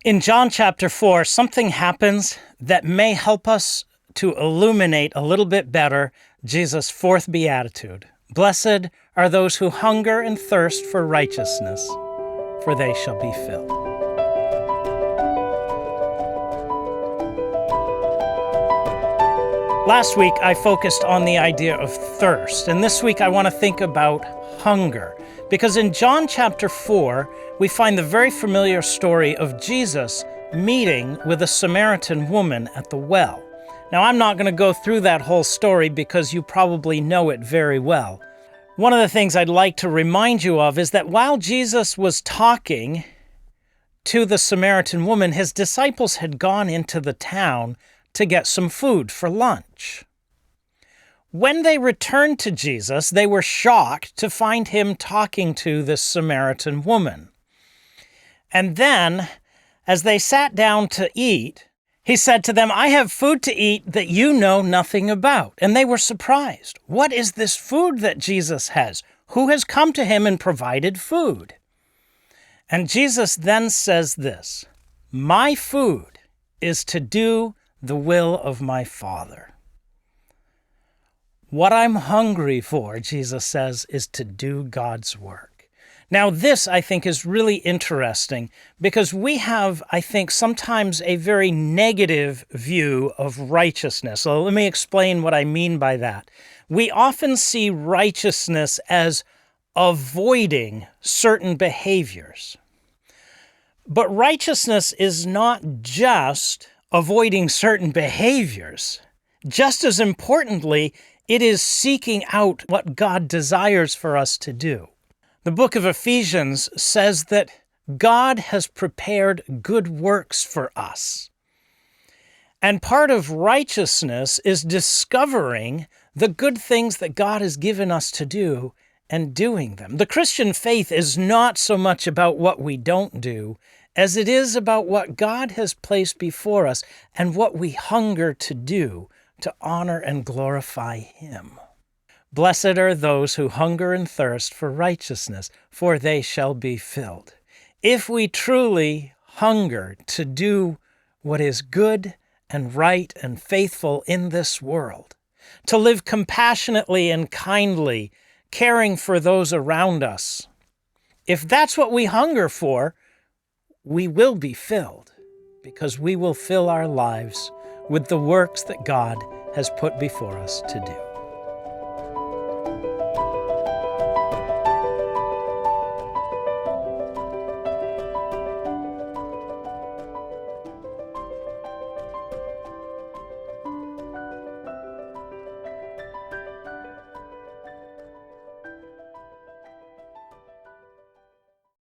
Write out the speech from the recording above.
In John chapter 4, something happens that may help us to illuminate a little bit better Jesus' fourth beatitude. Blessed are those who hunger and thirst for righteousness, for they shall be filled. Last week, I focused on the idea of thirst, and this week I want to think about hunger. Because in John chapter 4, we find the very familiar story of Jesus meeting with a Samaritan woman at the well. Now, I'm not going to go through that whole story because you probably know it very well. One of the things I'd like to remind you of is that while Jesus was talking to the Samaritan woman, his disciples had gone into the town to get some food for lunch. When they returned to Jesus, they were shocked to find him talking to this Samaritan woman. And then, as they sat down to eat, he said to them, "I have food to eat that you know nothing about." And they were surprised. What is this food that Jesus has? Who has come to him and provided food? And Jesus then says this, "My food is to do the will of my Father." What I'm hungry for, Jesus says, is to do God's work. Now, this, I think, is really interesting because we have, I think, sometimes a very negative view of righteousness. So let me explain what I mean by that. We often see righteousness as avoiding certain behaviors. But righteousness is not just avoiding certain behaviors. Just as importantly, it is seeking out what God desires for us to do. The book of Ephesians says that God has prepared good works for us. And part of righteousness is discovering the good things that God has given us to do and doing them. The Christian faith is not so much about what we don't do as it is about what God has placed before us and what we hunger to do to honor and glorify Him. Blessed are those who hunger and thirst for righteousness, for they shall be filled. If we truly hunger to do what is good and right and faithful in this world, to live compassionately and kindly, caring for those around us, if that's what we hunger for, we will be filled, because we will fill our lives with the works that God has put before us to do.